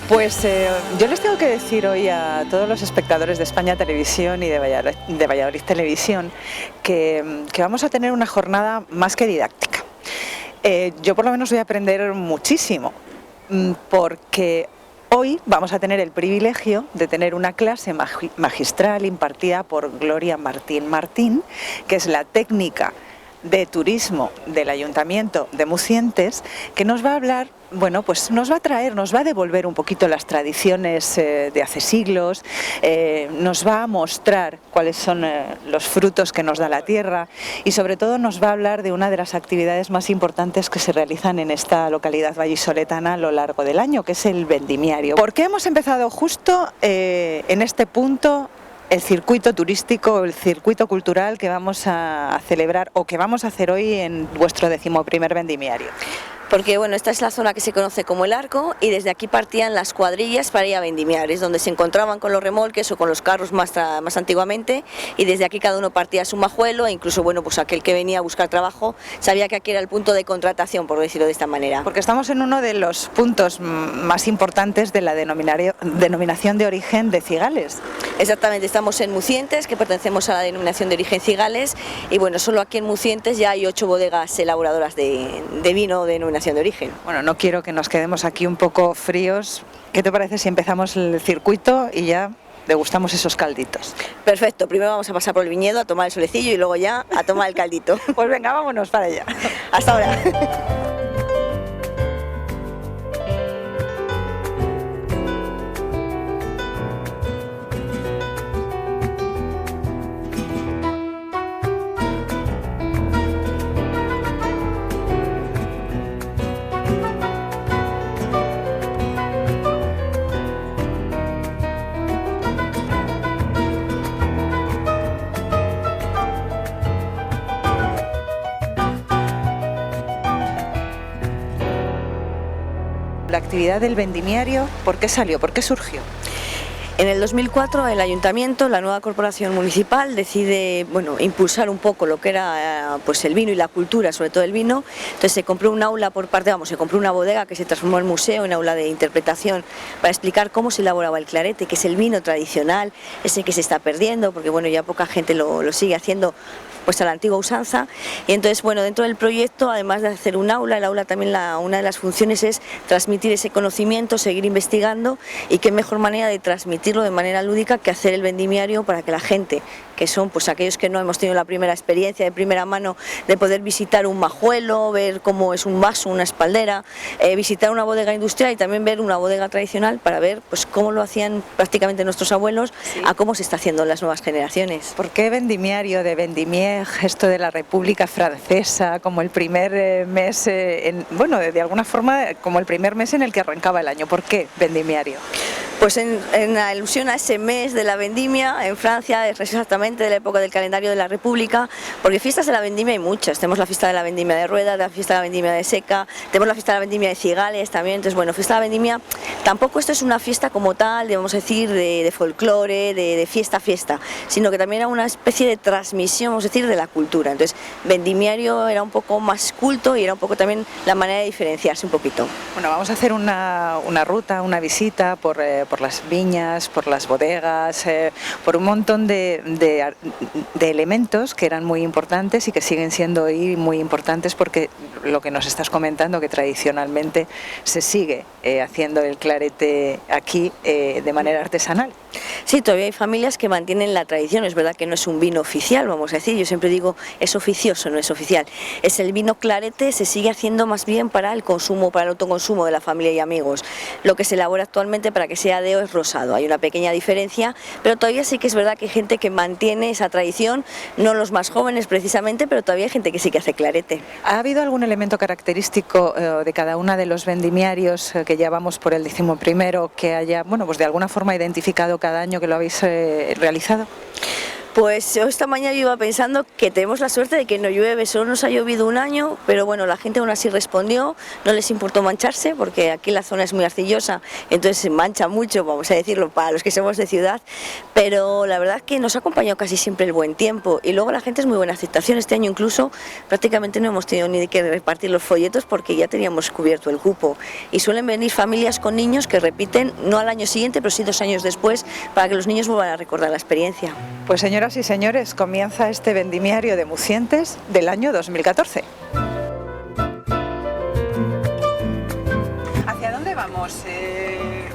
Pues yo les tengo que decir hoy a todos los espectadores de España Televisión y de Valladolid Televisión que vamos a tener una jornada más que didáctica. Yo por lo menos voy a aprender muchísimo, porque hoy vamos a tener el privilegio de tener una clase magistral impartida por Gloria Martín Martín, que es la técnica de turismo del Ayuntamiento de Mucientes, que nos va a hablar, bueno, pues nos va a devolver un poquito las tradiciones de hace siglos, nos va a mostrar cuáles son los frutos que nos da la tierra y sobre todo nos va a hablar de una de las actividades más importantes que se realizan en esta localidad vallisoletana a lo largo del año, que es el vendimiario. ¿Por qué hemos empezado justo en este punto el circuito turístico, el circuito cultural que vamos a celebrar o que vamos a hacer hoy en vuestro 11º vendimiario? Porque bueno, esta es la zona que se conoce como el Arco y desde aquí partían las cuadrillas para ir a vendimiar, es donde se encontraban con los remolques o con los carros más antiguamente, y desde aquí cada uno partía su majuelo e incluso bueno, pues aquel que venía a buscar trabajo sabía que aquí era el punto de contratación, por decirlo de esta manera. Porque estamos en uno de los puntos más importantes de la denominación de origen de Cigales. Exactamente, estamos en Mucientes, que pertenecemos a la denominación de origen Cigales, y bueno, solo aquí en Mucientes ya hay 8 bodegas elaboradoras de vino de denominación de origen. Bueno, no quiero que nos quedemos aquí un poco fríos. ¿Qué te parece si empezamos el circuito y ya degustamos esos calditos? Perfecto, primero vamos a pasar por el viñedo a tomar el solecillo y luego ya a tomar el caldito. Pues venga, vámonos para allá. Hasta ahora. La actividad del vendimiario, ¿por qué salió? ¿Por qué surgió? En el 2004 el Ayuntamiento, la nueva corporación municipal, decide impulsar un poco lo que era pues el vino y la cultura, sobre todo el vino. Entonces se compró un aula se compró una bodega que se transformó en museo, en aula de interpretación, para explicar cómo se elaboraba el clarete, que es el vino tradicional, ese que se está perdiendo, porque bueno, ya poca gente lo sigue haciendo pues a la antigua usanza. Y entonces bueno, dentro del proyecto, además de hacer un aula, el aula también una de las funciones es transmitir ese conocimiento, seguir investigando, y qué mejor manera de transmitirlo de manera lúdica que hacer el vendimiario para que la gente, que son pues aquellos que no hemos tenido la primera experiencia de primera mano de poder visitar un majuelo, ver cómo es un vaso, una espaldera, visitar una bodega industrial y también ver una bodega tradicional para ver pues cómo lo hacían prácticamente nuestros abuelos, sí, a cómo se está haciendo en las nuevas generaciones. ¿Por qué vendimiario de Vendimier, gesto de la República Francesa, como el primer mes, de alguna forma como el primer mes en el que arrancaba el año? ¿Por qué vendimiario? Pues en alusión a ese mes de la vendimia, en Francia es exactamente de la época del calendario de la República, porque fiestas de la vendimia hay muchas. Tenemos la fiesta de la vendimia de Rueda, la fiesta de la vendimia de Seca, tenemos la fiesta de la vendimia de Cigales también. Entonces bueno, fiesta de la vendimia, tampoco esto es una fiesta como tal, debemos decir, de folclore, de fiesta, sino que también era una especie de transmisión, vamos a decir, de la cultura. Entonces vendimiario era un poco más culto y era un poco también la manera de diferenciarse un poquito. Bueno, vamos a hacer una ruta, una visita por las viñas, por las bodegas, por un montón de elementos que eran muy importantes y que siguen siendo hoy muy importantes, porque lo que nos estás comentando, que tradicionalmente se sigue haciendo el clarete aquí de manera artesanal. Sí, todavía hay familias que mantienen la tradición. Es verdad que no es un vino oficial, vamos a decir, yo siempre digo es oficioso, no es oficial. Es el vino clarete, se sigue haciendo más bien para el consumo, para el autoconsumo de la familia y amigos. Lo que se elabora actualmente para que sea DO es rosado, hay una pequeña diferencia, pero todavía sí que es verdad que hay gente que mantiene esa tradición, no los más jóvenes precisamente, pero todavía hay gente que sí que hace clarete. ¿Ha habido algún elemento característico de cada una de los vendimiarios que ya vamos por el 11º que haya, de alguna forma identificado cada año que lo habéis realizado? Pues esta mañana yo iba pensando que tenemos la suerte de que no llueve, solo nos ha llovido un año, pero bueno, la gente aún así respondió, no les importó mancharse, porque aquí la zona es muy arcillosa, entonces se mancha mucho, vamos a decirlo, para los que somos de ciudad, pero la verdad es que nos ha acompañado casi siempre el buen tiempo, y luego la gente es muy buena aceptación. Este año incluso prácticamente no hemos tenido ni que repartir los folletos porque ya teníamos cubierto el cupo, y suelen venir familias con niños que repiten, no al año siguiente, pero sí 2 años después, para que los niños vuelvan a recordar la experiencia. Pues señoras y señores, comienza este vendimiario de Mucientes del año 2014. ¿Hacia dónde vamos,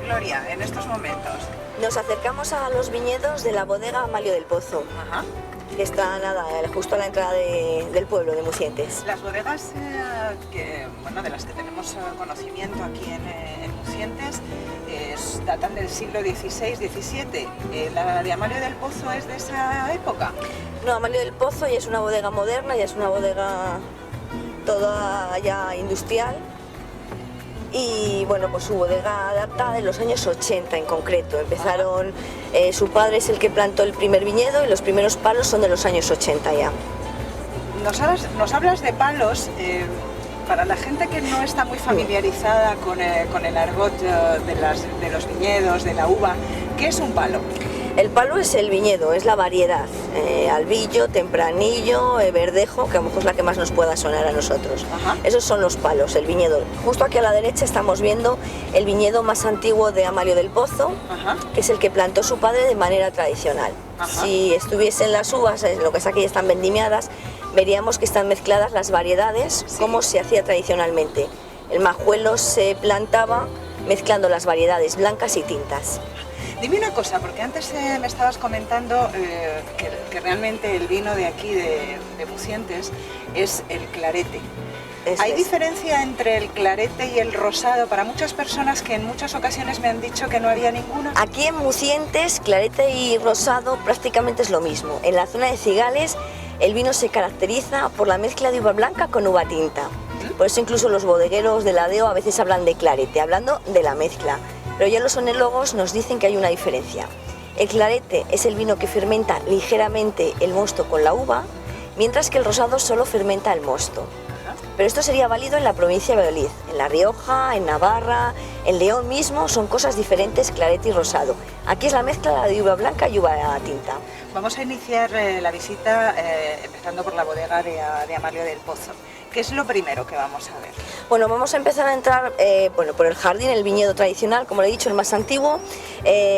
Gloria, en estos momentos? Nos acercamos a los viñedos de la bodega Amalio del Pozo. Ajá. Que está justo a la entrada del pueblo de Mucientes. Las bodegas de las que tenemos conocimiento aquí en Mucientes datan del siglo XVI-XVII. ¿La de Amalio del Pozo es de esa época? No, Amalio del Pozo ya es una bodega moderna, ya es una bodega toda ya industrial. Y bueno, pues su bodega data de los años 80 en concreto. Empezaron, su padre es el que plantó el primer viñedo y los primeros palos son de los años 80 ya. Nos hablas de palos, para la gente que no está muy familiarizada con el argot de los viñedos, de la uva, ¿qué es un palo? El palo es el viñedo, es la variedad, albillo, tempranillo, verdejo, que a lo mejor es la que más nos pueda sonar a nosotros. Ajá. Esos son los palos, el viñedo. Justo aquí a la derecha estamos viendo el viñedo más antiguo de Amalio del Pozo, Ajá. que es el que plantó su padre de manera tradicional. Ajá. Si estuviesen las uvas, lo que es aquí están vendimiadas, veríamos que están mezcladas las variedades, sí, como se hacía tradicionalmente. El majuelo se plantaba mezclando las variedades blancas y tintas. Dime una cosa, porque antes me estabas comentando que realmente el vino de aquí, de Mucientes, es el clarete. ¿Hay diferencia entre el clarete y el rosado para muchas personas que en muchas ocasiones me han dicho que no había ninguna? Aquí en Mucientes, clarete y rosado prácticamente es lo mismo. En la zona de Cigales el vino se caracteriza por la mezcla de uva blanca con uva tinta. Por eso incluso los bodegueros de la DEO a veces hablan de clarete, hablando de la mezcla. Pero ya los enólogos nos dicen que hay una diferencia. El clarete es el vino que fermenta ligeramente el mosto con la uva, mientras que el rosado solo fermenta el mosto. Pero esto sería válido en la provincia de Valladolid, en La Rioja, en Navarra, en León mismo, son cosas diferentes clarete y rosado. Aquí es la mezcla de uva blanca y uva tinta. Vamos a iniciar la visita empezando por la bodega de Amalio del Pozo. ¿Qué es lo primero que vamos a ver? Bueno, vamos a empezar a entrar por el jardín, el viñedo tradicional, como le he dicho, el más antiguo.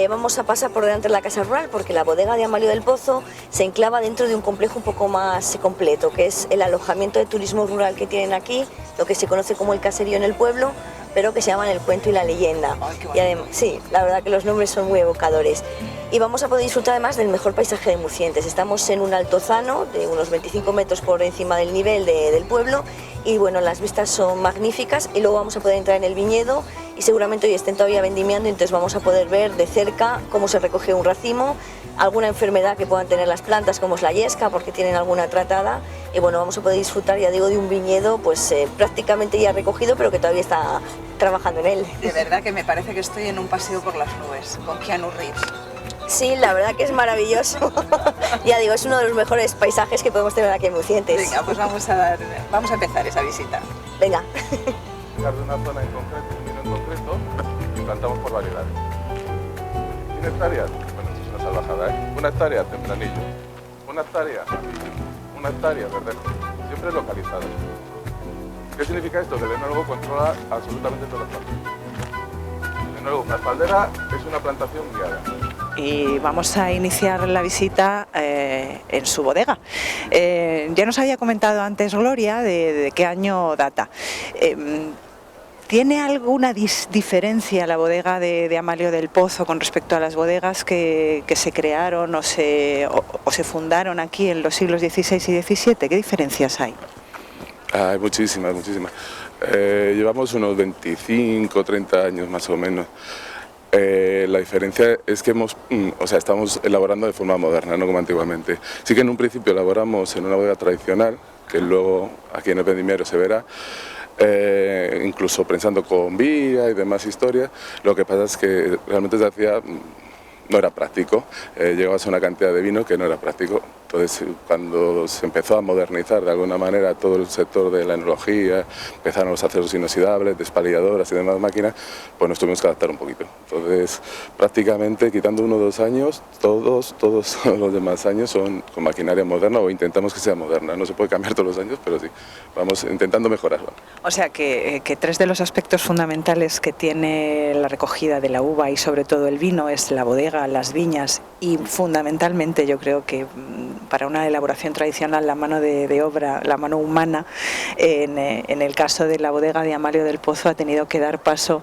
Vamos a pasar por delante de la casa rural porque la bodega de Amalio del Pozo se enclava dentro de un complejo un poco más completo, que es el alojamiento de turismo rural que tienen aquí, lo que se conoce como el caserío en el pueblo, pero que se llaman el cuento y la leyenda. Ay, qué y además, sí, la verdad que los nombres son muy evocadores. Y vamos a poder disfrutar además del mejor paisaje de Mucientes. Estamos en un altozano de unos 25 metros por encima del nivel del pueblo y bueno, las vistas son magníficas y luego vamos a poder entrar en el viñedo y seguramente hoy estén todavía vendimiando, entonces vamos a poder ver de cerca cómo se recoge un racimo, alguna enfermedad que puedan tener las plantas como es la yesca porque tienen alguna tratada y bueno, vamos a poder disfrutar, ya digo, de un viñedo pues prácticamente ya recogido pero que todavía está trabajando en él. De verdad que me parece que estoy en un paseo por las nubes con Keanu Reeves. Sí, la verdad que es maravilloso. Ya digo, es uno de los mejores paisajes que podemos tener aquí en Mucientes. Venga, pues vamos a empezar esa visita. Venga. De una zona en concreto, un vino en concreto, y plantamos por variedades. 1 hectárea, bueno, esto es una salvajada, ¿eh? 1 hectárea, tempranillo. 1 hectárea, amarillo. 1 hectárea, verdejo. Siempre localizadas. ¿Qué significa esto? Que el enólogo controla absolutamente todas las plantas. El enólogo, la espaldera es una plantación guiada. Y vamos a iniciar la visita en su bodega. Ya nos había comentado antes Gloria de qué año data. ¿Tiene alguna diferencia la bodega de Amalio del Pozo con respecto a las bodegas que se crearon o se fundaron aquí en los siglos XVI y XVII? ¿Qué diferencias hay? Hay muchísimas, muchísimas. Llevamos unos 25, 30 años más o menos. La diferencia es que estamos elaborando de forma moderna, no como antiguamente. Sí que en un principio elaboramos en una bodega tradicional, que luego aquí en el vendimiario se verá, incluso pensando con vía y demás historias. Lo que pasa es que realmente se hacía no era práctico, llegabas a una cantidad de vino que no era práctico. Entonces, cuando se empezó a modernizar de alguna manera todo el sector de la enología, empezaron los aceros inoxidables, despalilladoras y demás máquinas, pues nos tuvimos que adaptar un poquito. Entonces, prácticamente, quitando 1 o 2 años, todos los demás años son con maquinaria moderna o intentamos que sea moderna. No se puede cambiar todos los años, pero sí, vamos intentando mejorarlo. O sea que 3 de los aspectos fundamentales que tiene la recogida de la uva y sobre todo el vino es la bodega, las viñas y fundamentalmente yo creo que para una elaboración tradicional la mano de obra, la mano humana, en el caso de la bodega de Amalio del Pozo ha tenido que dar paso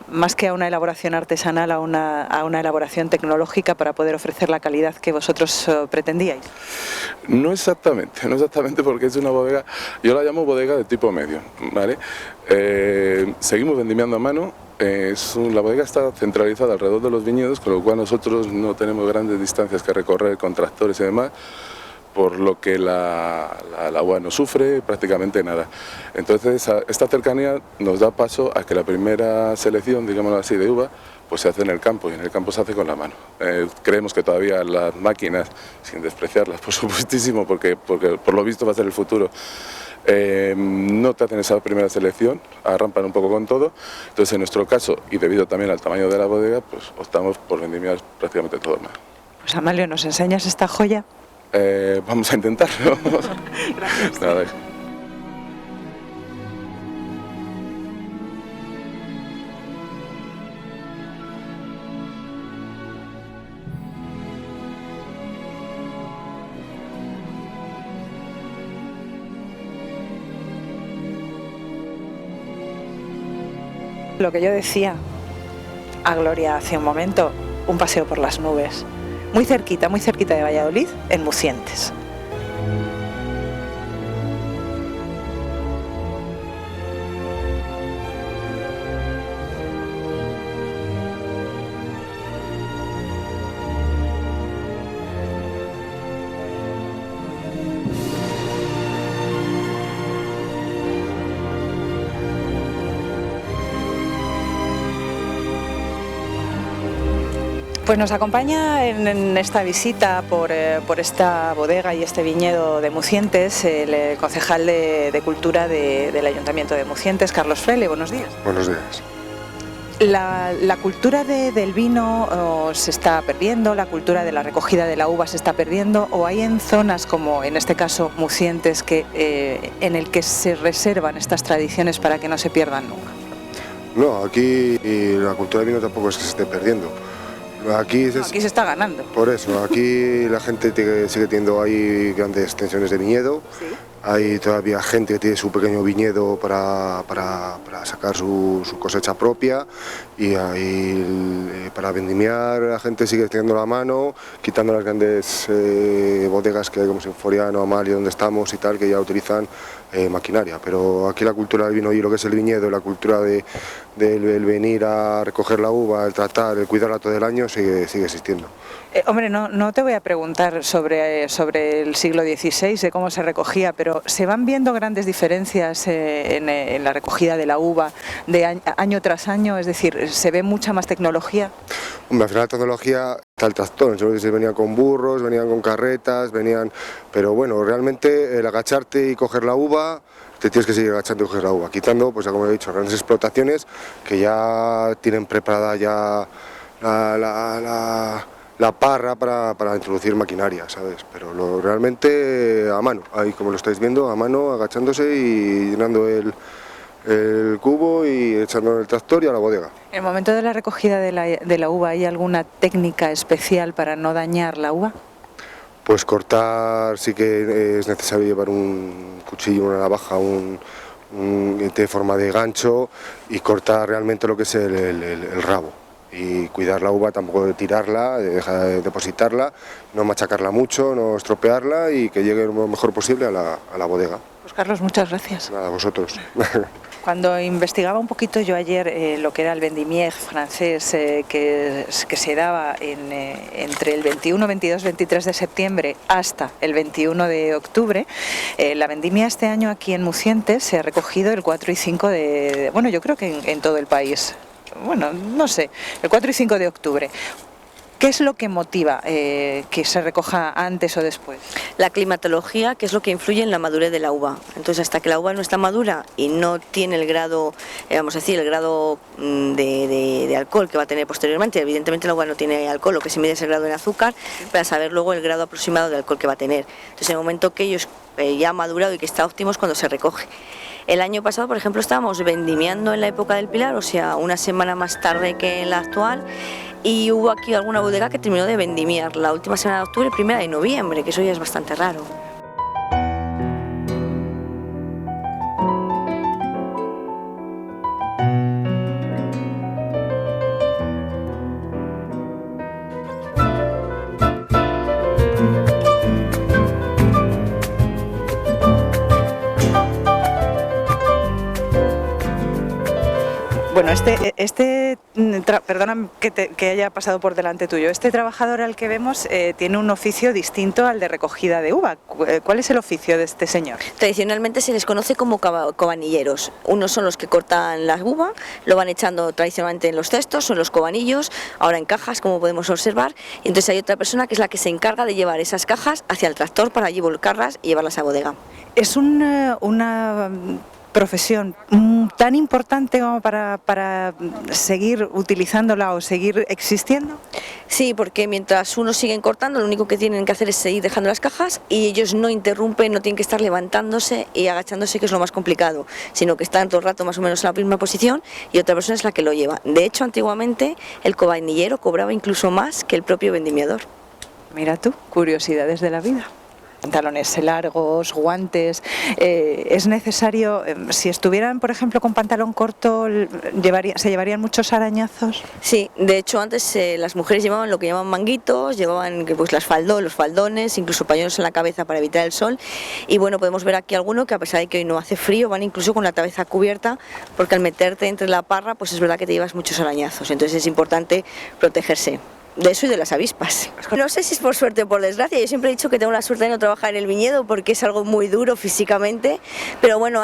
más que a una elaboración artesanal, a una elaboración tecnológica para poder ofrecer la calidad que vosotros pretendíais. No exactamente porque es una bodega, yo la llamo bodega de tipo medio, ¿vale? Seguimos vendimiando a mano. La bodega está centralizada alrededor de los viñedos, con lo cual nosotros no tenemos grandes distancias que recorrer con tractores y demás, por lo que la uva no sufre prácticamente nada. Entonces esta cercanía nos da paso a que la primera selección, digámoslo así, de uva, pues se hace en el campo, y en el campo se hace con la mano. Creemos que todavía las máquinas, sin despreciarlas por supuestísimo, porque por lo visto va a ser el futuro, no te hacen esa primera selección, arrampan un poco con todo. Entonces en nuestro caso, y debido también al tamaño de la bodega, pues optamos por vendimiar prácticamente todo. Pues Amalio, ¿nos enseñas esta joya? Vamos a intentarlo. Gracias. Nada. Lo que yo decía a Gloria hace un momento, un paseo por las nubes, muy cerquita de Valladolid, en Mucientes. Pues nos acompaña en esta visita por esta bodega y este viñedo de Mucientes el concejal de Cultura del Ayuntamiento de Mucientes, Carlos Freile. Buenos días. Buenos días. La cultura del vino se está perdiendo, la cultura de la recogida de la uva se está perdiendo, o hay en zonas como en este caso Mucientes en el que se reservan estas tradiciones para que no se pierdan nunca. No, aquí la cultura del vino tampoco es que se esté perdiendo. Aquí se está ganando. Por eso, aquí la gente sigue teniendo ahí grandes extensiones de viñedo. ¿Sí? Hay todavía gente que tiene su pequeño viñedo para sacar su cosecha propia, y ahí para vendimiar la gente sigue teniendo la mano, quitando las grandes bodegas que hay como Sinforiano, Amalio, donde estamos y tal, que ya utilizan maquinaria. Pero aquí la cultura del vino y lo que es el viñedo, la cultura del venir a recoger la uva, el tratar, el cuidarla todo el año sigue existiendo. Hombre, no te voy a preguntar sobre el siglo XVI, de cómo se recogía, pero ¿se van viendo grandes diferencias en la recogida de la uva de año tras año? Es decir, ¿se ve mucha más tecnología? Hombre, al final la tecnología está el tractor, entonces venían con burros, venían con carretas, pero bueno, realmente el agacharte y coger la uva, te tienes que seguir agachando y coger la uva, quitando, pues como he dicho, grandes explotaciones que ya tienen preparada ya la parra para introducir maquinaria, ¿sabes? Pero realmente a mano, ahí como lo estáis viendo, a mano, agachándose y llenando el cubo y echando en el tractor y a la bodega. En el momento de la recogida de la uva, ¿hay alguna técnica especial para no dañar la uva? Pues cortar, sí que es necesario llevar un cuchillo, una navaja, de forma de gancho, y cortar realmente lo que es el rabo. Y cuidar la uva, tampoco de tirarla, de dejar de depositarla, no machacarla mucho, no estropearla, y que llegue lo mejor posible a la bodega. Pues Carlos, muchas gracias. Nada, a vosotros. Cuando investigaba un poquito yo ayer lo que era el vendimier francés que se daba entre el 21, 22, 23 de septiembre hasta el 21 de octubre, la vendimia este año aquí en Mucientes se ha recogido el 4 y 5 bueno, yo creo que en todo el país. Bueno, no sé, el 4 y 5 de octubre. ¿Qué es lo que motiva que se recoja antes o después? La climatología, que es lo que influye en la madurez de la uva. Entonces, hasta que la uva no está madura y no tiene el grado, vamos a decir, el grado de alcohol que va a tener posteriormente, evidentemente la uva no tiene alcohol, lo que se mide es el grado en azúcar, para saber luego el grado aproximado de alcohol que va a tener. Entonces, en el momento que ellos ya ha madurado y que está óptimo es cuando se recoge. El año pasado, por ejemplo, estábamos vendimiando en la época del Pilar, o sea, una semana más tarde que en la actual, y hubo aquí alguna bodega que terminó de vendimiar la última semana de octubre, primera de noviembre, que eso ya es bastante raro. Bueno, perdona que haya pasado por delante tuyo, este trabajador al que vemos tiene un oficio distinto al de recogida de uva. ¿Cuál es el oficio de este señor? Tradicionalmente se les conoce como cobanilleros. Unos son los que cortan la uva, lo van echando tradicionalmente en los cestos, son los cobanillos, ahora en cajas, como podemos observar, y entonces hay otra persona que es la que se encarga de llevar esas cajas hacia el tractor para allí volcarlas y llevarlas a bodega. Es una profesión tan importante como para seguir utilizándola o seguir existiendo? Sí, porque mientras unos siguen cortando, lo único que tienen que hacer es seguir dejando las cajas y ellos no interrumpen, no tienen que estar levantándose y agachándose, que es lo más complicado, sino que están todo el rato más o menos en la misma posición y otra persona es la que lo lleva. De hecho, antiguamente el cobanillero cobraba incluso más que el propio vendimiador. Mira tú, curiosidades de la vida. Pantalones largos, guantes. Es necesario, si estuvieran, por ejemplo, con pantalón corto, ¿se llevarían muchos arañazos? Sí, de hecho antes las mujeres llevaban lo que llaman manguitos, llevaban pues, los faldones, incluso pañuelos en la cabeza para evitar el sol. Y bueno, podemos ver aquí alguno que a pesar de que hoy no hace frío, van incluso con la cabeza cubierta, porque al meterte entre la parra, pues es verdad que te llevas muchos arañazos. Entonces es importante protegerse de eso y de las avispas. No sé si es por suerte o por desgracia, yo siempre he dicho que tengo la suerte de no trabajar en el viñedo porque es algo muy duro físicamente, pero bueno,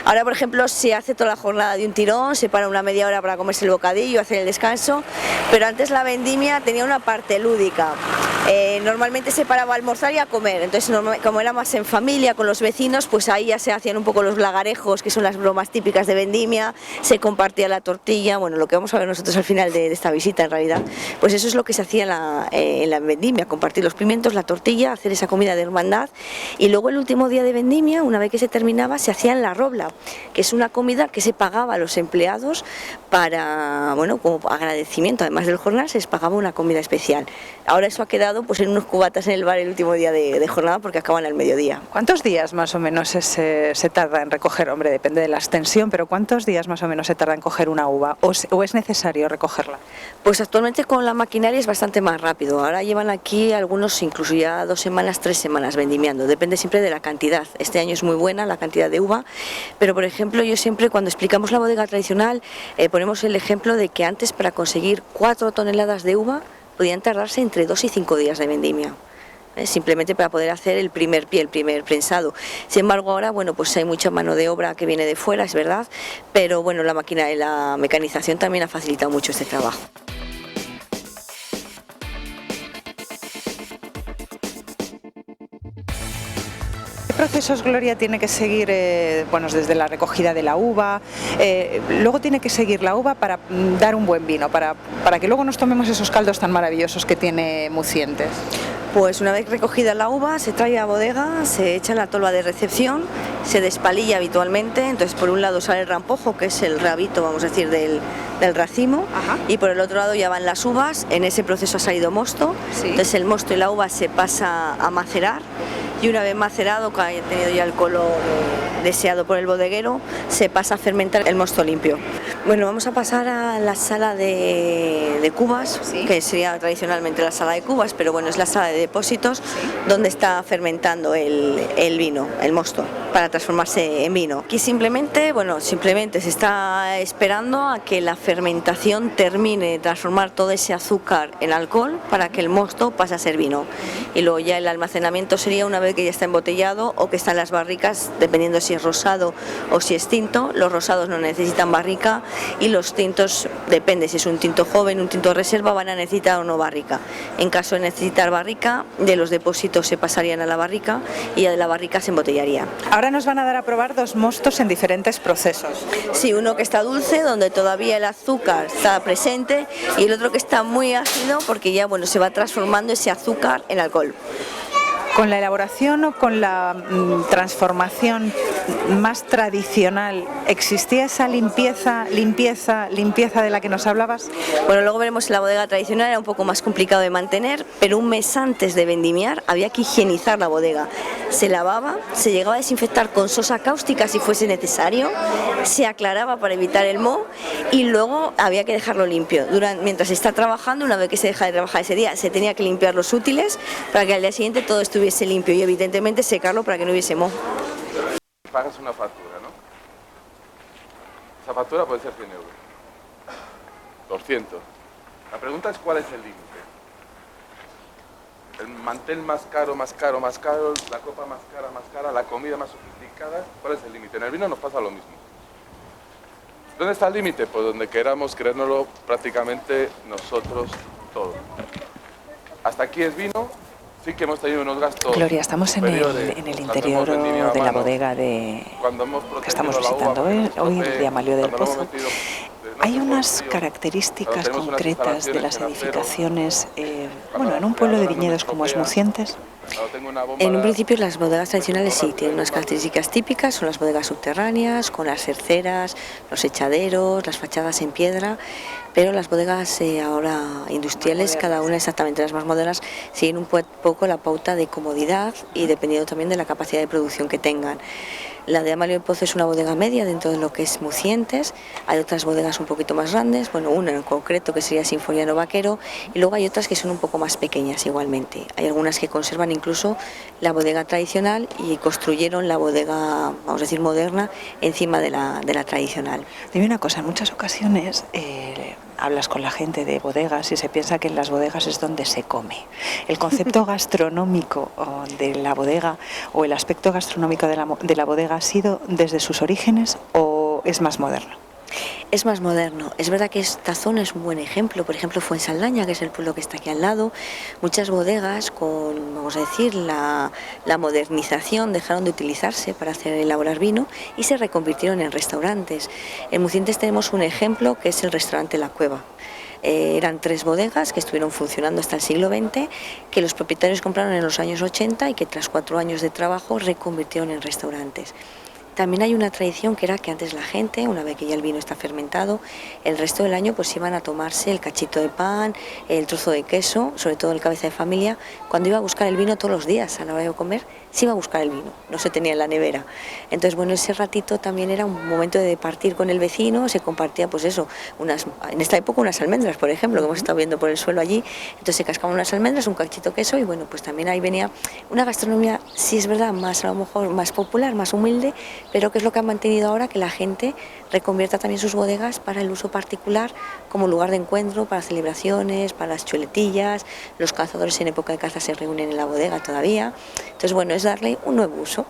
ahora por ejemplo se hace toda la jornada de un tirón, se para una media hora para comerse el bocadillo, hacer el descanso, pero antes la vendimia tenía una parte lúdica. Normalmente se paraba a almorzar y a comer, entonces como era más en familia, con los vecinos, pues ahí ya se hacían un poco los lagarejos, que son las bromas típicas de vendimia, se compartía la tortilla, bueno, lo que vamos a ver nosotros al final de esta visita en realidad, pues eso es lo que se hacía en la vendimia, compartir los pimientos, la tortilla, hacer esa comida de hermandad, y luego el último día de vendimia, una vez que se terminaba, se hacía en la robla, que es una comida que se pagaba a los empleados para, bueno, como agradecimiento, además del jornal se les pagaba una comida especial. Ahora eso ha quedado pues en unos cubatas en el bar el último día de jornada porque acaban al mediodía. ¿Cuántos días más o menos se tarda en recoger? Hombre, depende de la extensión, pero ¿cuántos días más o menos se tarda en coger una uva? ¿O es necesario recogerla? Pues actualmente con la maquinaria es bastante más rápido. Ahora llevan aquí algunos incluso ya 2 semanas, 3 semanas vendimiando. Depende siempre de la cantidad. Este año es muy buena la cantidad de uva, pero por ejemplo yo siempre cuando explicamos la bodega tradicional ponemos el ejemplo de que antes para conseguir 4 toneladas de uva podían tardarse entre 2 y 5 días de vendimia. Simplemente para poder hacer el primer pie, el primer prensado. Sin embargo ahora, bueno, pues hay mucha mano de obra que viene de fuera, es verdad, pero bueno, la máquina y la mecanización también ha facilitado mucho este trabajo. ¿Qué procesos, Gloria, tiene que seguir, desde la recogida de la uva? Luego tiene que seguir la uva para dar un buen vino, para que luego nos tomemos esos caldos tan maravillosos que tiene Mucientes. Pues una vez recogida la uva se trae a bodega, se echa en la tolva de recepción, se despalilla habitualmente, entonces por un lado sale el rampojo, que es el rabito, vamos a decir, del racimo. Ajá. Y por el otro lado ya van las uvas, en ese proceso ha salido mosto, sí. Entonces el mosto y la uva se pasa a macerar y una vez macerado, que haya tenido ya el color deseado por el bodeguero, se pasa a fermentar el mosto limpio. Bueno, vamos a pasar a la sala de cubas, sí. Que sería tradicionalmente la sala de cubas, pero bueno, es la sala de depósitos, sí. Donde está fermentando el vino, el mosto, para transformarse en vino. Aquí simplemente se está esperando a que la fermentación termine de transformar todo ese azúcar en alcohol para que el mosto pase a ser vino. Y luego ya el almacenamiento sería una vez de que ya está embotellado o que está en las barricas, dependiendo si es rosado o si es tinto. Los rosados no necesitan barrica y los tintos, depende si es un tinto joven, un tinto reserva, van a necesitar o no barrica. En caso de necesitar barrica, de los depósitos se pasarían a la barrica y de la barrica se embotellaría. Ahora nos van a dar a probar dos mostos en diferentes procesos. Sí, uno que está dulce, donde todavía el azúcar está presente, y el otro que está muy ácido porque ya se va transformando ese azúcar en alcohol. ¿Con la elaboración o con la transformación más tradicional existía esa limpieza de la que nos hablabas? Bueno, luego veremos que la bodega tradicional era un poco más complicado de mantener, pero un mes antes de vendimiar había que higienizar la bodega. Se lavaba, se llegaba a desinfectar con sosa cáustica si fuese necesario, se aclaraba para evitar el moho y luego había que dejarlo limpio. Mientras se está trabajando, una vez que se deja de trabajar ese día, se tenía que limpiar los útiles para que al día siguiente todo estuviese limpio y evidentemente secarlo para que no hubiese moho. Pagas una factura, ¿no? Esa factura puede ser 100 euros, 200. La pregunta es cuál es el límite. El mantel más caro, la copa más cara, la comida más sofisticada, ¿cuál es el límite? En el vino nos pasa lo mismo. ¿Dónde está el límite? Pues donde queramos creérnoslo prácticamente nosotros todos. Hasta aquí es vino, sí que hemos tenido unos gastos. Gloria, estamos en el interior de la bodega que estamos visitando hoy, el de Amalio del Pozo. Hay unas características concretas de las edificaciones, en un pueblo de viñedos como es Mucientes. En un principio las bodegas tradicionales sí tienen unas características típicas, son las bodegas subterráneas, con las cerceras, los echaderos, las fachadas en piedra, pero las bodegas ahora industriales, cada una exactamente las más modernas, siguen un poco la pauta de comodidad y dependiendo también de la capacidad de producción que tengan. La de Amalio del Pozo es una bodega media dentro de lo que es Mucientes, hay otras bodegas un poquito más grandes, una en concreto que sería Sinfoniano Vaquero, y luego hay otras que son un poco más pequeñas igualmente. Hay algunas que conservan incluso la bodega tradicional y construyeron la bodega, vamos a decir, moderna encima de la tradicional. Dime una cosa, en muchas ocasiones hablas con la gente de bodegas y se piensa que en las bodegas es donde se come. ¿El concepto gastronómico de la bodega o el aspecto gastronómico de la bodega ha sido desde sus orígenes o es más moderno? Es más moderno. Es verdad que esta zona es un buen ejemplo. Por ejemplo, Fuensaldaña, que es el pueblo que está aquí al lado, muchas bodegas con, vamos a decir, la modernización dejaron de utilizarse para elaborar vino y se reconvirtieron en restaurantes. En Mucientes tenemos un ejemplo que es el restaurante La Cueva. Eran 3 bodegas que estuvieron funcionando hasta el siglo XX, que los propietarios compraron en los años 80 y que tras 4 años de trabajo reconvirtieron en restaurantes. También hay una tradición que era que antes la gente, una vez que ya el vino está fermentado, el resto del año pues iban a tomarse el cachito de pan, el trozo de queso, sobre todo el cabeza de familia, cuando iba a buscar el vino todos los días a la hora de comer, se iba a buscar el vino, no se tenía en la nevera. Entonces, ese ratito también era un momento de partir con el vecino, se compartía en esta época unas almendras, por ejemplo, que hemos estado viendo por el suelo allí, entonces se cascaban unas almendras, un cachito de queso y pues también ahí venía una gastronomía, sí es verdad, a lo mejor más popular, más humilde, pero que es lo que ha mantenido ahora que la gente reconvierta también sus bodegas para el uso particular como lugar de encuentro, para celebraciones, para las chuletillas, los cazadores en época de caza se reúnen en la bodega todavía, entonces es darle un nuevo uso.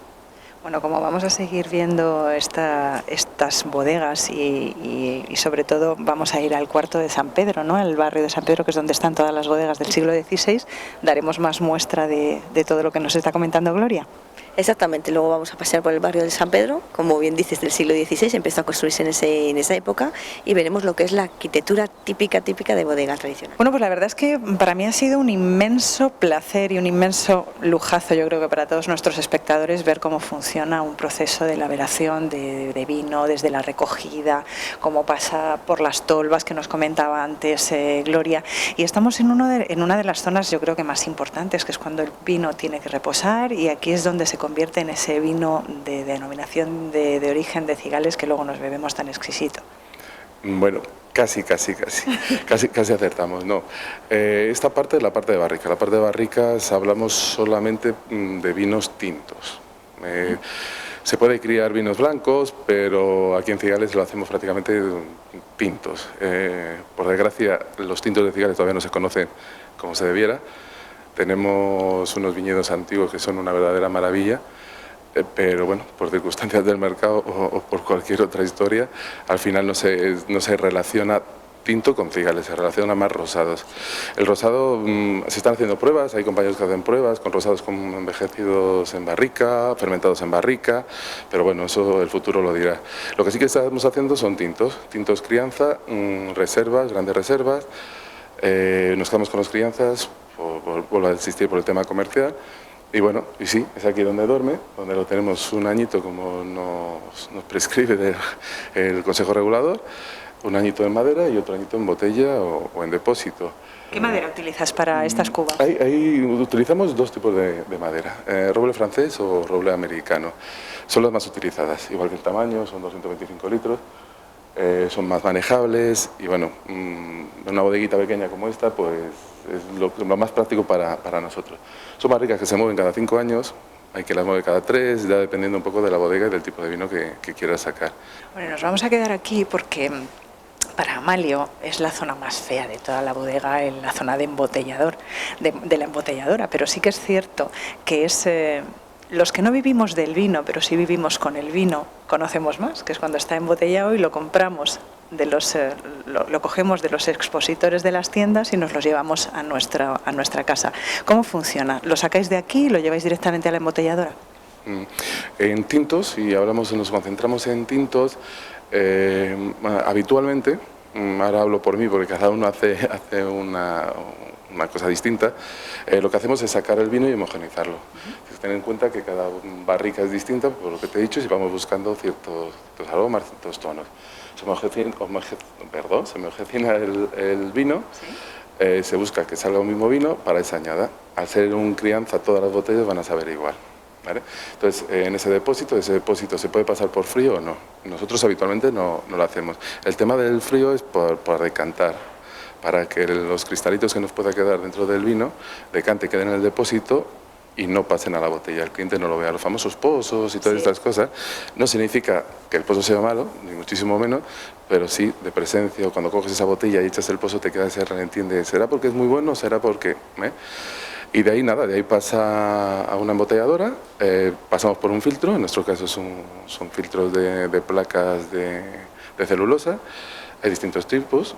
Bueno, como vamos a seguir viendo estas bodegas y sobre todo vamos a ir al cuarto de San Pedro, ¿no? El barrio de San Pedro, que es donde están todas las bodegas del siglo XVI, daremos más muestra de todo lo que nos está comentando Gloria. Exactamente, luego vamos a pasear por el barrio de San Pedro, como bien dices, del siglo XVI, empezó a construirse en esa época y veremos lo que es la arquitectura típica de bodega tradicional. Bueno, pues la verdad es que para mí ha sido un inmenso placer y un inmenso lujazo, yo creo que para todos nuestros espectadores, ver cómo funciona un proceso de elaboración de vino, desde la recogida, cómo pasa por las tolvas que nos comentaba antes Gloria, y estamos en una de las zonas yo creo que más importantes, que es cuando el vino tiene que reposar, y aquí es donde se convierte en ese vino de denominación de origen de Cigales que luego nos bebemos tan exquisito. Bueno, casi acertamos, no. Esta parte es la parte de barrica. La parte de barricas hablamos solamente de vinos tintos. Se puede criar vinos blancos, pero aquí en Cigales lo hacemos prácticamente tintos. Por desgracia, los tintos de Cigales todavía no se conocen como se debiera. Tenemos unos viñedos antiguos que son una verdadera maravilla, pero bueno, por circunstancias del mercado o por cualquier otra historia, al final no se relaciona tinto con cigales, se relaciona más rosados. El rosado, se están haciendo pruebas, hay compañeros que hacen pruebas con rosados como envejecidos en barrica, fermentados en barrica, pero bueno, eso el futuro lo dirá. Lo que sí que estamos haciendo son tintos crianza, reservas, grandes reservas. Nos quedamos con las crianzas, vuelvo a insistir por el tema comercial, y bueno, y sí, es aquí donde duerme, donde lo tenemos un añito como nos prescribe el Consejo Regulador, un añito en madera y otro añito en botella o en depósito. ¿Qué madera utilizas para estas cubas? Ahí utilizamos dos tipos de madera, roble francés o roble americano. Son las más utilizadas, igual que el tamaño, son 225 litros. Son más manejables y bueno, una bodeguita pequeña como esta pues es lo más práctico para nosotros. Son barricas que se mueven cada 5 años, hay que las mueve cada 3, ya dependiendo un poco de la bodega y del tipo de vino que quieras sacar. Bueno, nos vamos a quedar aquí porque para Amalio es la zona más fea de toda la bodega, en la zona de embotellador, de la embotelladora, pero sí que es cierto que es... Los que no vivimos del vino, pero sí vivimos con el vino, conocemos más, que es cuando está embotellado y lo compramos, lo cogemos de los expositores de las tiendas y nos los llevamos a nuestra casa. ¿Cómo funciona? ¿Lo sacáis de aquí y lo lleváis directamente a la embotelladora? En tintos, y nos concentramos en tintos, habitualmente, ahora hablo por mí porque cada uno hace una cosa distinta, lo que hacemos es sacar el vino y homogeneizarlo. Ten en cuenta que cada barrica es distinta, por lo que te he dicho, y vamos buscando ciertos aromas, ciertos tonos. Se homogecina el vino, ¿sí? Se busca que salga un mismo vino para esa añada. Al ser un crianza, todas las botellas van a saber igual, ¿vale? Entonces, en ese depósito se puede pasar por frío o no. Nosotros habitualmente no lo hacemos. El tema del frío es por decantar, para que los cristalitos que nos pueda quedar dentro del vino, decante, queden en el depósito y no pasen a la botella, el cliente no lo vea. Los famosos pozos y todas estas cosas, no significa que el pozo sea malo, ni muchísimo menos, pero sí de presencia, cuando coges esa botella y echas el pozo te queda ese relentín de ¿será porque es muy bueno o será porque...? Y de ahí nada, de ahí pasa a una embotelladora, pasamos por un filtro, en nuestro caso son filtros de placas de celulosa, hay distintos tipos,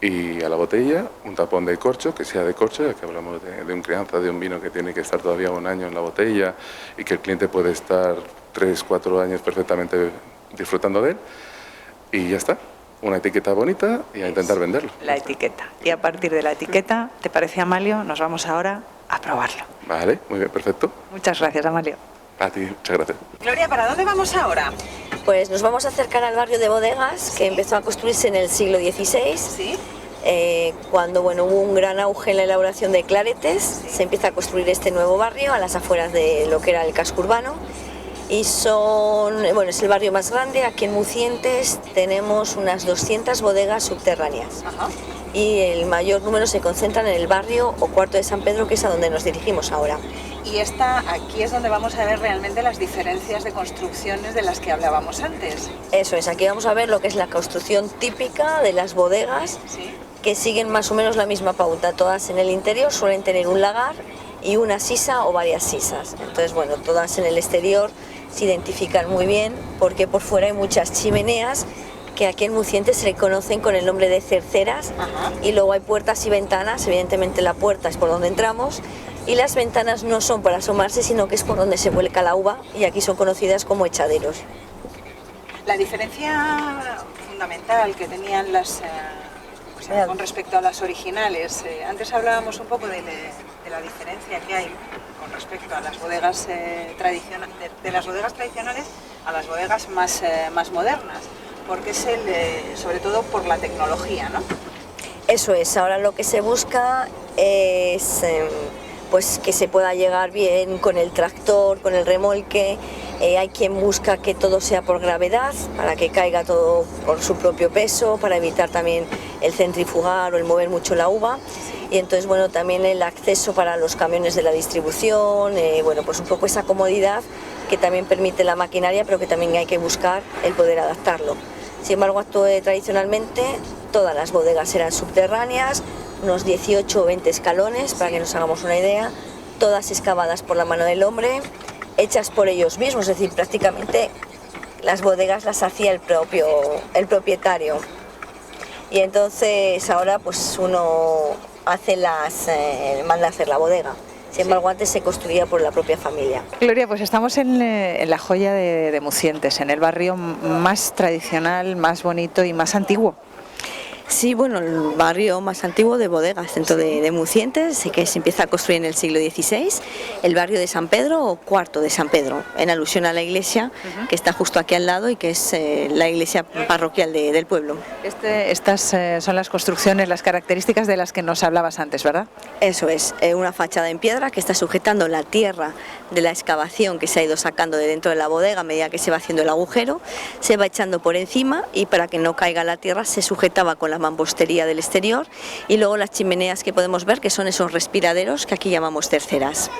y a la botella un tapón de corcho, que sea de corcho, ya que hablamos de un crianza, de un vino que tiene que estar todavía 1 año en la botella y que el cliente puede estar 3, 4 años perfectamente disfrutando de él, y ya está. Una etiqueta bonita y a intentar venderlo. La etiqueta. Y a partir de la etiqueta, ¿te parece, Amalio? Nos vamos ahora a probarlo. Vale, muy bien, perfecto. Muchas gracias, Amalio. A ti, muchas gracias. Gloria, ¿para dónde vamos ahora? Pues nos vamos a acercar al barrio de bodegas, que empezó a construirse en el siglo XVI. Sí. Cuando hubo un gran auge en la elaboración de claretes, se empieza a construir este nuevo barrio a las afueras de lo que era el casco urbano. Y es el barrio más grande. Aquí en Mucientes tenemos unas 200 bodegas subterráneas. Ajá. Y el mayor número se concentran en el barrio o cuarto de San Pedro, que es a donde nos dirigimos ahora. Y aquí es donde vamos a ver realmente las diferencias de construcciones de las que hablábamos antes. Eso es, aquí vamos a ver lo que es la construcción típica de las bodegas, ¿sí? Que siguen más o menos la misma pauta. Todas en el interior suelen tener un lagar y una sisa o varias sisas. Entonces, bueno, todas en el exterior se identifican muy bien porque por fuera hay muchas chimeneas que aquí en Mucientes se conocen con el nombre de cerceras. Ajá. Y luego hay puertas y ventanas. Evidentemente la puerta es por donde entramos y las ventanas no son para asomarse, sino que es por donde se vuelca la uva, y aquí son conocidas como echaderos. La diferencia fundamental que tenían con respecto a las originales, antes hablábamos un poco de la diferencia que hay con respecto a las bodegas tradicionales, de las bodegas tradicionales a las bodegas más modernas, porque es sobre todo por la tecnología, ¿no? Eso es, ahora lo que se busca es pues que se pueda llegar bien con el tractor, con el remolque. Hay quien busca que todo sea por gravedad, para que caiga todo por su propio peso, para evitar también el centrifugar o el mover mucho la uva. Y entonces, bueno, también el acceso para los camiones de la distribución, pues un poco esa comodidad que también permite la maquinaria, pero que también hay que buscar el poder adaptarlo. Sin embargo, tradicionalmente todas las bodegas eran subterráneas, unos 18 o 20 escalones, para que nos hagamos una idea, todas excavadas por la mano del hombre, hechas por ellos mismos, es decir, prácticamente las bodegas las hacía el propietario. Y entonces ahora pues uno manda a hacer la bodega. Sin embargo, antes se construía por la propia familia. Gloria, pues estamos en la joya de Mucientes, en el barrio más tradicional, más bonito y más antiguo. Sí, bueno, el barrio más antiguo de bodegas dentro de Mucientes, que se empieza a construir en el siglo XVI, el barrio de San Pedro o Cuarto de San Pedro, en alusión a la iglesia que está justo aquí al lado y que es la iglesia parroquial del pueblo. Estas son las construcciones, las características de las que nos hablabas antes, ¿verdad? Eso es, una fachada en piedra que está sujetando la tierra de la excavación que se ha ido sacando de dentro de la bodega a medida que se va haciendo el agujero, se va echando por encima y para que no caiga la tierra se sujetaba con la mampostería del exterior y luego las chimeneas que podemos ver, que son esos respiraderos que aquí llamamos terceras.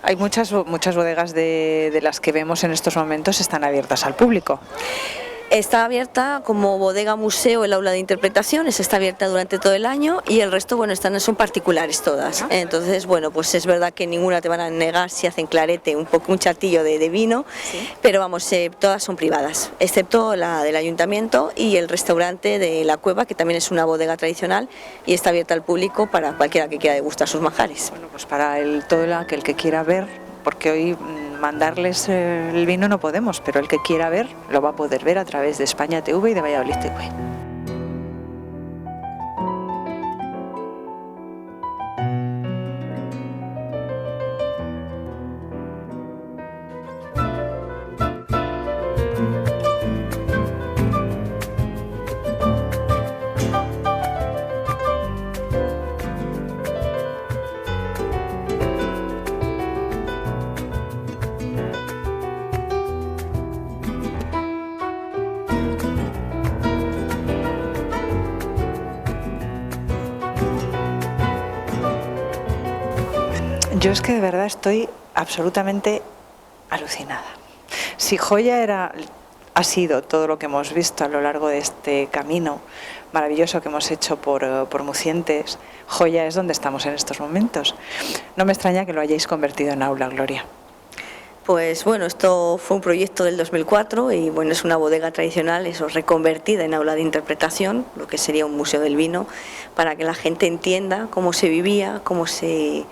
Hay muchas bodegas de las que vemos en estos momentos están abiertas al público. Está abierta como bodega museo el aula de interpretación, está abierta durante todo el año y el resto, bueno, son particulares todas. Entonces, bueno, pues es verdad que ninguna te van a negar si hacen clarete, un chartillo de vino, ¿sí? Pero vamos, todas son privadas, excepto la del ayuntamiento y el restaurante de La Cueva, que también es una bodega tradicional y está abierta al público para cualquiera que quiera degustar sus manjares. Bueno, pues para todo aquel que quiera ver, porque hoy mandarles el vino no podemos, pero el que quiera ver lo va a poder ver a través de España TV y de Valladolid TV. Yo es que de verdad estoy absolutamente alucinada. Si joya ha sido todo lo que hemos visto a lo largo de este camino maravilloso que hemos hecho por Mucientes, joya es donde estamos en estos momentos. No me extraña que lo hayáis convertido en aula, Gloria. Pues bueno, esto fue un proyecto del 2004 y bueno, es una bodega tradicional, eso, reconvertida en aula de interpretación, lo que sería un museo del vino, para que la gente entienda cómo se vivía, cómo se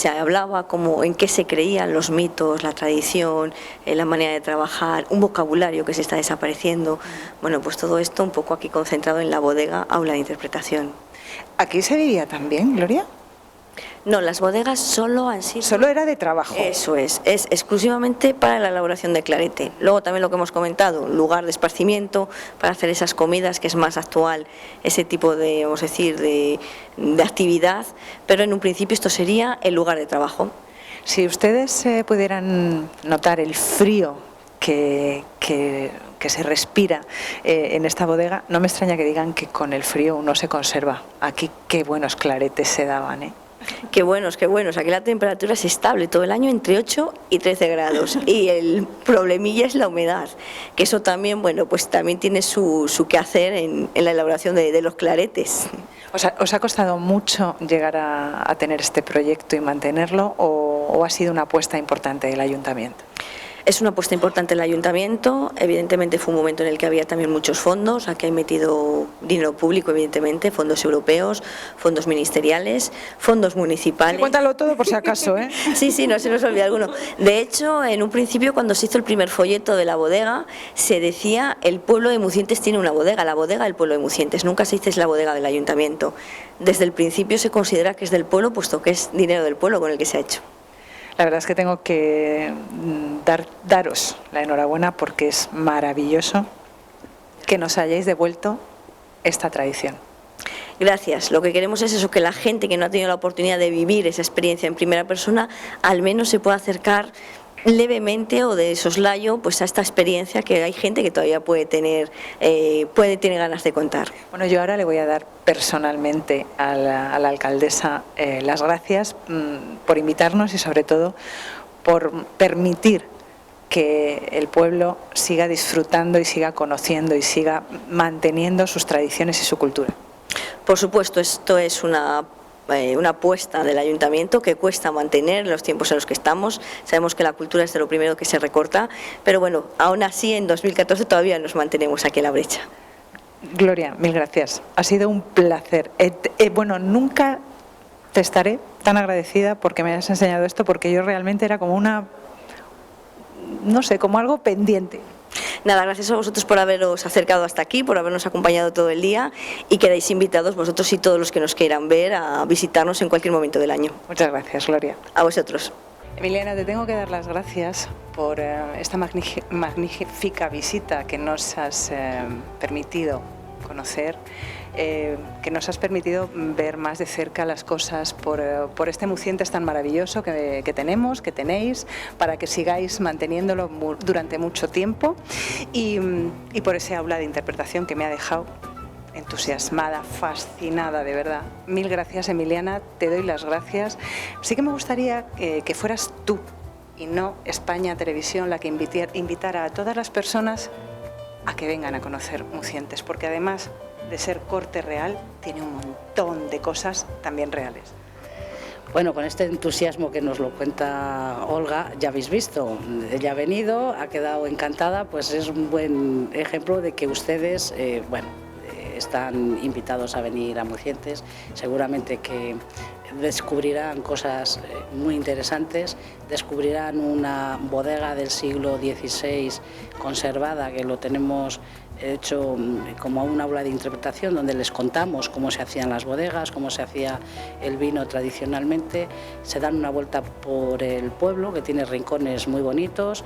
hablaba, en qué se creían los mitos, la tradición, la manera de trabajar, un vocabulario que se está desapareciendo. Bueno, pues todo esto un poco aquí concentrado en la bodega aula de interpretación. ¿Aquí se vivía también, Gloria? No, las bodegas solo han sido... Solo era de trabajo. Eso es exclusivamente para la elaboración de clarete. Luego también lo que hemos comentado, lugar de esparcimiento para hacer esas comidas, que es más actual, ese tipo de, vamos a decir, de actividad, pero en un principio esto sería el lugar de trabajo. Si ustedes pudieran notar el frío que se respira en esta bodega, no me extraña que digan que con el frío uno se conserva. Aquí qué buenos claretes se daban, ¿eh? Qué buenos, qué buenos. Aquí la temperatura es estable todo el año entre 8 y 13 grados y el problemilla es la humedad, que eso también, bueno, pues también tiene su quehacer en la elaboración de los claretes. ¿Os ha costado mucho llegar a tener este proyecto y mantenerlo o ha sido una apuesta importante del ayuntamiento? Es una apuesta importante el ayuntamiento, evidentemente fue un momento en el que había también muchos fondos, aquí hay metido dinero público evidentemente, fondos europeos, fondos ministeriales, fondos municipales. Cuéntalo todo por si acaso, ¿eh? Sí, no se nos olvida alguno. De hecho, en un principio cuando se hizo el primer folleto de la bodega, se decía el pueblo de Mucientes tiene una bodega, la bodega del pueblo de Mucientes, nunca se dice es la bodega del ayuntamiento. Desde el principio se considera que es del pueblo, puesto que es dinero del pueblo con el que se ha hecho. La verdad es que tengo que daros la enhorabuena porque es maravilloso que nos hayáis devuelto esta tradición. Gracias. Lo que queremos es eso, que la gente que no ha tenido la oportunidad de vivir esa experiencia en primera persona, al menos se pueda acercar levemente o de soslayo pues a esta experiencia que hay gente que todavía puede tener ganas de contar. Bueno, yo ahora le voy a dar personalmente a la alcaldesa las gracias por invitarnos y sobre todo por permitir que el pueblo siga disfrutando y siga conociendo y siga manteniendo sus tradiciones y su cultura. Por supuesto, esto es una una apuesta del ayuntamiento que cuesta mantener en los tiempos en los que estamos. Sabemos que la cultura es de lo primero que se recorta, pero bueno, aún así en 2014 todavía nos mantenemos aquí en la brecha. Gloria, mil gracias. Ha sido un placer. Bueno, nunca te estaré tan agradecida porque me has enseñado esto, porque yo realmente era como una, no sé, como algo pendiente. Nada, gracias a vosotros por haberos acercado hasta aquí, por habernos acompañado todo el día, y quedáis invitados vosotros y todos los que nos quieran ver a visitarnos en cualquier momento del año. Muchas gracias, Gloria. A vosotros. Emiliana, te tengo que dar las gracias por esta magnífica visita que nos has permitido conocer, que nos has permitido ver más de cerca las cosas por este Mucientes tan maravilloso que tenemos, que tenéis, para que sigáis manteniéndolo durante mucho tiempo, y por ese aula de interpretación que me ha dejado entusiasmada, fascinada, de verdad. Mil gracias, Emiliana, te doy las gracias. Sí que me gustaría que fueras tú y no España Televisión la que invitara a todas las personas a que vengan a conocer Mucientes, porque además de ser corte real, tiene un montón de cosas también reales. Bueno, con este entusiasmo que nos lo cuenta Olga, ya habéis visto, ella ha venido, ha quedado encantada, pues es un buen ejemplo de que ustedes, están invitados a venir a Mucientes. Seguramente que descubrirán cosas muy interesantes, descubrirán una bodega del siglo XVI conservada, que lo tenemos hecho como un aula de interpretación donde les contamos cómo se hacían las bodegas, cómo se hacía el vino tradicionalmente. Se dan una vuelta por el pueblo, que tiene rincones muy bonitos,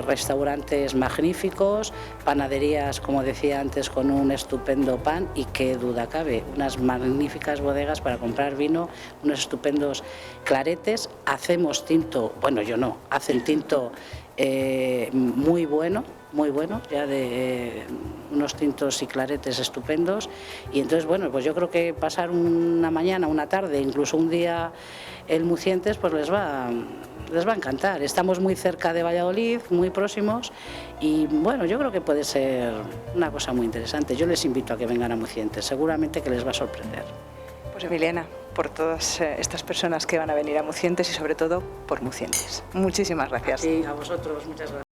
restaurantes magníficos, panaderías, como decía antes, con un estupendo pan, y qué duda cabe, unas magníficas bodegas para comprar vino, unos estupendos claretes. Hacemos tinto, bueno, yo no, hacen tinto muy bueno, ya de unos tintos y claretes estupendos. Y entonces, bueno, pues yo creo que pasar una mañana, una tarde, incluso un día en Mucientes, pues les va a encantar. Estamos muy cerca de Valladolid, muy próximos, y bueno, yo creo que puede ser una cosa muy interesante. Yo les invito a que vengan a Mucientes, seguramente que les va a sorprender. Pues Emiliana, por todas estas personas que van a venir a Mucientes y sobre todo por Mucientes. Muchísimas gracias. Sí, a vosotros, muchas gracias.